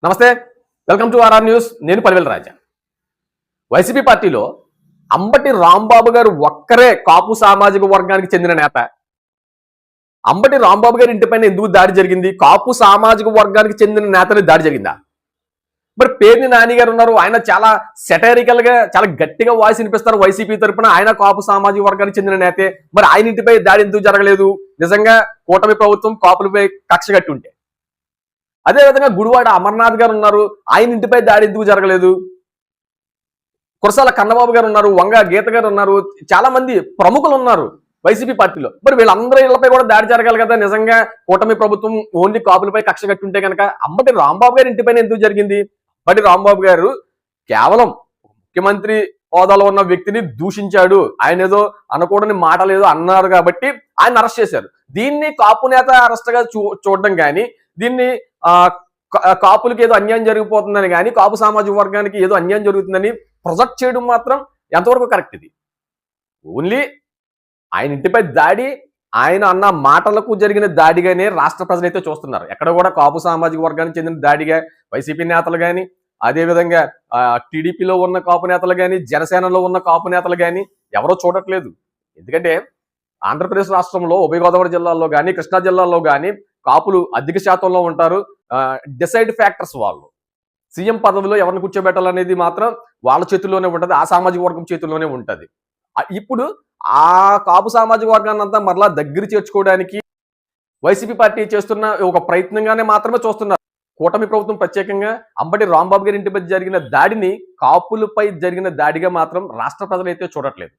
నమస్తే, welcome to RR news. నేను పల్వేల్ రాజా. YCP పార్టీలో అంబటి రాంబాబు గారు ఒక్కరే కాపు సామాజిక వర్గానికి చెందిన నేత. అంబటి రాంబాబు గారి ఇంటిపైన ఎందుకు దాడి జరిగింది? కాపు సామాజిక వర్గానికి చెందిన నేతని దాడి జరిగిందా? మరి పేర్ని నాని గారు ఉన్నారు, ఆయన చాలా సెటైరికల్ గా చాలా గట్టిగా వాయిస్ వినిపిస్తారు వైసీపీ తరపున. ఆయన కాపు సామాజిక వర్గానికి చెందిన నేతే. మరి ఆయన ఇంటిపై దాడి ఎందుకు జరగలేదు? నిజంగా కూటమి ప్రభుత్వం కాపులపై కక్ష కట్టి ఉంటే. అదేవిధంగా గుడివాడ అమర్నాథ్ గారు ఉన్నారు, ఆయన ఇంటిపై దాడి ఎందుకు జరగలేదు? కురసాల కన్నబాబు గారు ఉన్నారు, వంగ గీత గారు ఉన్నారు, చాలా మంది ప్రముఖులు ఉన్నారు వైసీపీ పార్టీలో. మరి వీళ్ళందరి ఇళ్లపై కూడా దాడి జరగాలి కదా. నిజంగా కూటమి ప్రభుత్వం ఓన్లీ కాపులపై కక్ష కట్టి ఉంటే కనుక అంబటి రాంబాబు గారి ఇంటిపైన ఎందుకు జరిగింది? అంబటి రాంబాబు గారు కేవలం ముఖ్యమంత్రి హోదాలో ఉన్న వ్యక్తిని దూషించాడు, ఆయన ఏదో అనకూడని మాటలు ఏదో అన్నారు కాబట్టి ఆయన అరెస్ట్ చేశారు. దీన్ని కాపు నేత అరెస్ట్ గా చూడడం కానీ, దీన్ని కాపులకి ఏదో అన్యాయం జరిగిపోతుందని కానీ, కాపు సామాజిక వర్గానికి ఏదో అన్యాయం జరుగుతుందని ప్రొజెక్ట్ చేయడం మాత్రం ఎంతవరకు కరెక్ట్? ఇది ఓన్లీ ఆయన ఇంటిపై దాడి, ఆయన అన్న మాటలకు జరిగిన దాడిగానే రాష్ట్ర ప్రజలైతే చూస్తున్నారు. ఎక్కడ కూడా కాపు సామాజిక వర్గానికి చెందిన దాడిగా వైసీపీ నేతలు కానీ, అదేవిధంగా టీడీపీలో ఉన్న కాపు నేతలు కానీ, జనసేనలో ఉన్న కాపు నేతలు కానీ ఎవరో చూడట్లేదు. ఎందుకంటే ఆంధ్రప్రదేశ్ రాష్ట్రంలో ఉభయ గోదావరి జిల్లాల్లో కానీ, కృష్ణా జిల్లాలో కానీ కాపులు అధిక శాతంలో ఉంటారు. డిసైడ్ ఫ్యాక్టర్స్ వాళ్ళు. సీఎం పదవిలో ఎవరిని కూర్చోబెట్టాలనేది మాత్రం వాళ్ళ చేతుల్లోనే ఉంటుంది, ఆ సామాజిక వర్గం చేతుల్లోనే ఉంటుంది. ఇప్పుడు ఆ కాపు సామాజిక వర్గాన్ని అంతా మరలా దగ్గర చేర్చుకోవడానికి వైసీపీ పార్టీ చేస్తున్న ఒక ప్రయత్నంగానే మాత్రమే చూస్తున్నారు. కూటమి ప్రభుత్వం ప్రత్యేకంగా అంబటి రాంబాబు గారి ఇంటిపై జరిగిన దాడిని కాపులపై జరిగిన దాడిగా మాత్రం రాష్ట్ర ప్రజలైతే చూడట్లేదు.